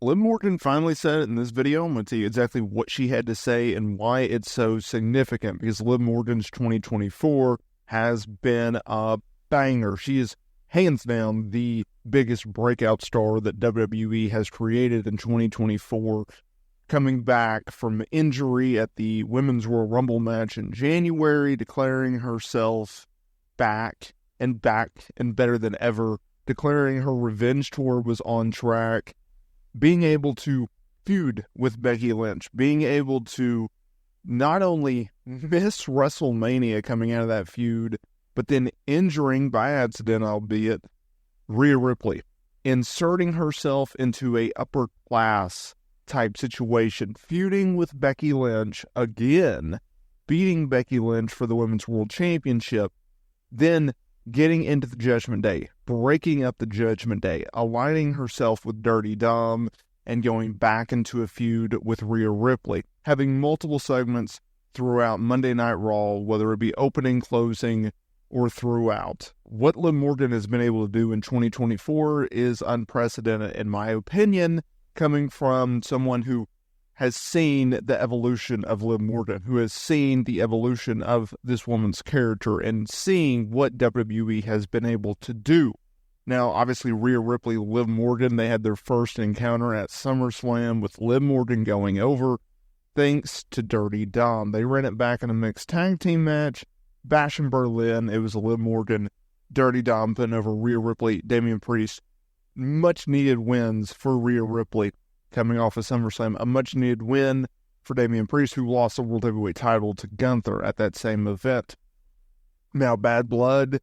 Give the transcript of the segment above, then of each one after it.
Liv Morgan finally said it in this video. I'm going to tell you exactly what she had to say and why it's so significant, because Liv Morgan's 2024 has been a banger. She is hands down the biggest breakout star that WWE has created in 2024, coming back from injury at the Women's Royal Rumble match in January, declaring herself back and better than ever, declaring her revenge tour was on track, being able to feud with Becky Lynch, being able to not only miss WrestleMania coming out of that feud, but then injuring, by accident albeit, Rhea Ripley, inserting herself into a upper class type situation, feuding with Becky Lynch again, beating Becky Lynch for the Women's World Championship, then getting into the Judgment Day, breaking up the Judgment Day, aligning herself with Dirty Dom, and going back into a feud with Rhea Ripley, having multiple segments throughout Monday Night Raw, whether it be opening, closing, or throughout. What Liv Morgan has been able to do in 2024 is unprecedented, in my opinion, coming from someone who has seen the evolution of Liv Morgan, who has seen the evolution of this woman's character, and seeing what WWE has been able to do. Now, obviously, Rhea Ripley, Liv Morgan, they had their first encounter at SummerSlam with Liv Morgan going over, thanks to Dirty Dom. They ran it back in a mixed tag team match, Bash in Berlin. It was Liv Morgan, Dirty Dom putting over Rhea Ripley, Damian Priest. Much needed wins for Rhea Ripley coming off of SummerSlam. A much needed win for Damian Priest, who lost the World Heavyweight title to Gunther at that same event. Now, Bad Blood,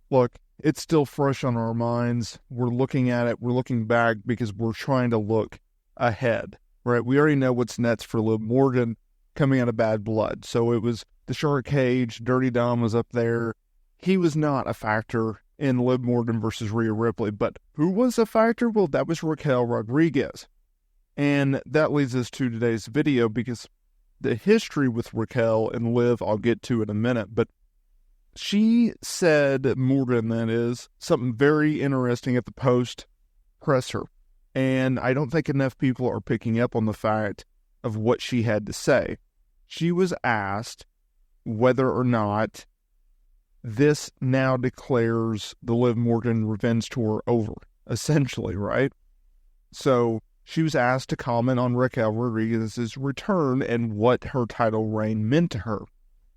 look, it's still fresh on our minds. We're looking at it. We're looking back because we're trying to look ahead, right? We already know what's next for Liv Morgan coming out of Bad Blood. So it was the Shark Cage. Dirty Dom was up there. He was not a factor in Liv Morgan versus Rhea Ripley. But who was a factor? Well, that was Raquel Rodriguez. And that leads us to today's video, because the history with Raquel and Liv I'll get to in a minute. But she said, Morgan that is, something very interesting at the post presser. And I don't think enough people are picking up on the fact of what she had to say. She was asked whether or not this now declares the Liv Morgan Revenge Tour over, essentially, right? So she was asked to comment on Raquel Rodriguez's return and what her title reign meant to her.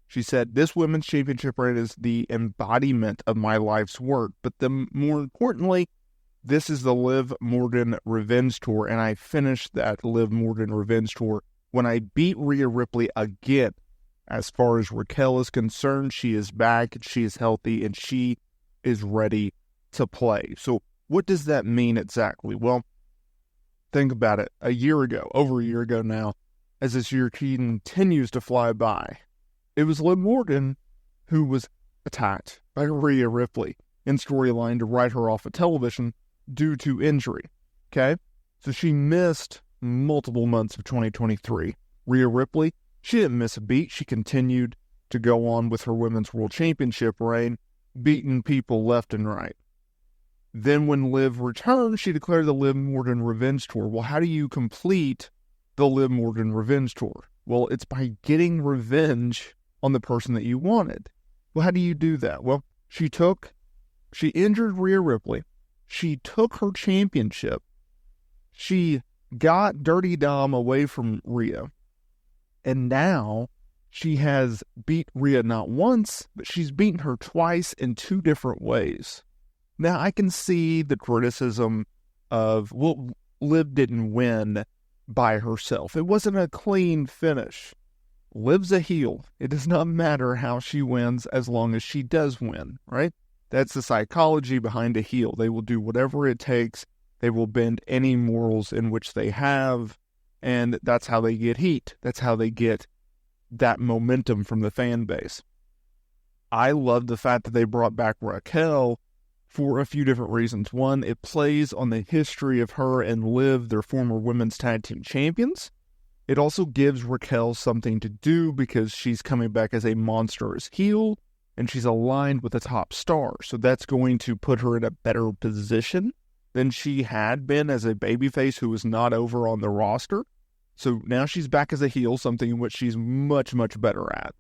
She said, "This women's championship reign is the embodiment of my life's work, but more importantly, this is the Liv Morgan Revenge Tour, and I finished that Liv Morgan Revenge Tour when I beat Rhea Ripley again. As far as Raquel is concerned, she is back, she is healthy, and she is ready to play." So what does that mean exactly? Well, think about it. Over a year ago now, as this year continues to fly by, it was Liv Morgan who was attacked by Rhea Ripley in storyline to write her off of television due to injury. Okay? So she missed multiple months of 2023. Rhea Ripley, she didn't miss a beat. She continued to go on with her Women's World Championship reign, beating people left and right. Then when Liv returned, she declared the Liv Morgan Revenge Tour. Well, how do you complete the Liv Morgan Revenge Tour? Well, it's by getting revenge on the person that you wanted. Well, how do you do that? Well, she injured Rhea Ripley. She took her championship. She got Dirty Dom away from Rhea. And now she has beat Rhea not once, but she's beaten her twice in two different ways. Now, I can see the criticism of, well, Liv didn't win by herself. It wasn't a clean finish. Liv's a heel. It does not matter how she wins as long as she does win, right? That's the psychology behind a heel. They will do whatever it takes. They will bend any morals in which they have, and that's how they get heat. That's how they get that momentum from the fan base. I love the fact that they brought back Raquel for a few different reasons. One, it plays on the history of her and Liv, their former women's tag team champions. It also gives Raquel something to do because she's coming back as a monstrous heel, and she's aligned with a top star. So that's going to put her in a better position than she had been as a babyface who was not over on the roster. So now she's back as a heel, something in which she's much, much better at.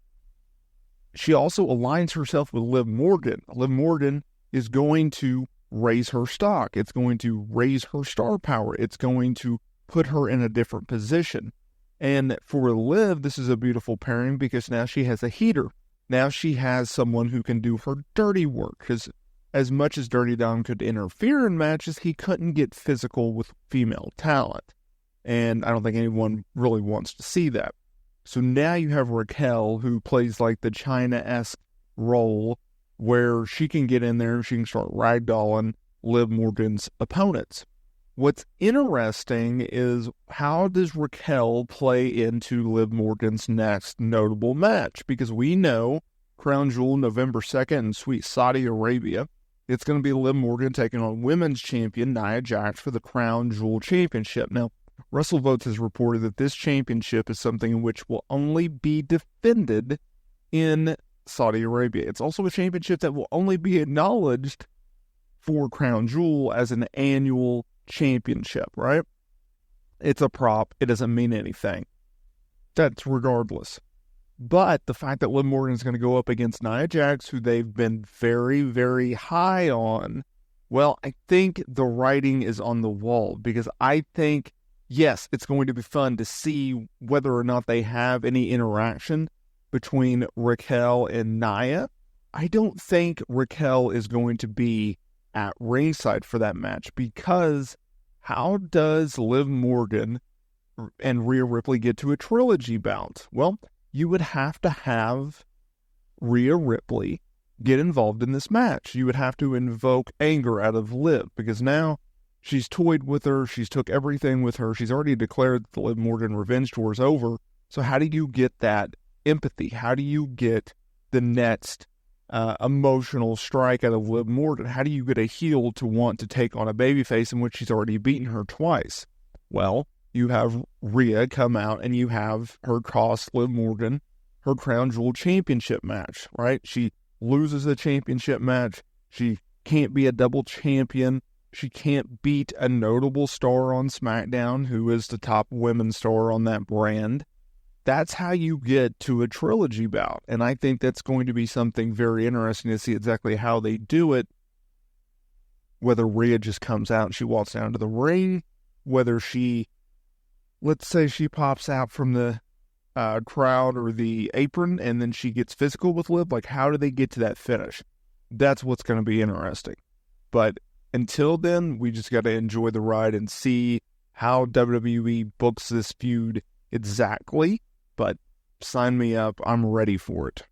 She also aligns herself with Liv Morgan. Liv Morgan is going to raise her stock. It's going to raise her star power. It's going to put her in a different position. And for Liv, this is a beautiful pairing because now she has a heater. Now she has someone who can do her dirty work. Because as much as Dirty Dom could interfere in matches, he couldn't get physical with female talent. And I don't think anyone really wants to see that. So now you have Raquel, who plays like the Chyna-esque role where she can get in there and she can start ragdolling Liv Morgan's opponents. What's interesting is how does Raquel play into Liv Morgan's next notable match? Because we know Crown Jewel November 2nd in sweet Saudi Arabia. It's going to be Liv Morgan taking on women's champion Nia Jax for the Crown Jewel Championship. Now, WrestleVotes has reported that this championship is something in which will only be defended in Saudi Arabia. It's also a championship that will only be acknowledged for Crown Jewel as an annual championship, right? It's a prop. It doesn't mean anything. That's regardless. But the fact that Liv Morgan is going to go up against Nia Jax, who they've been very, very high on, well, I think the writing is on the wall because I think, yes, it's going to be fun to see whether or not they have any interaction between Raquel and Nia. I don't think Raquel is going to be at ringside for that match because how does Liv Morgan and Rhea Ripley get to a trilogy bout? Well, you would have to have Rhea Ripley get involved in this match. You would have to invoke anger out of Liv because now she's toyed with her. She's took everything with her. She's already declared that the Liv Morgan revenge tour is over. So how do you get that empathy? How do you get the next emotional strike out of Liv Morgan? How do you get a heel to want to take on a babyface in which she's already beaten her twice? Well, you have Rhea come out and you have her cost Liv Morgan her Crown Jewel Championship match, right? She loses the championship match. She can't be a double champion. She can't beat a notable star on SmackDown who is the top women's star on that brand. That's how you get to a trilogy bout. And I think that's going to be something very interesting to see exactly how they do it. Whether Rhea just comes out and she walks down to the ring, whether she, let's say she pops out from the crowd or the apron and then she gets physical with Liv. Like, how do they get to that finish? That's what's going to be interesting. But until then, we just got to enjoy the ride and see how WWE books this feud exactly. But sign me up. I'm ready for it.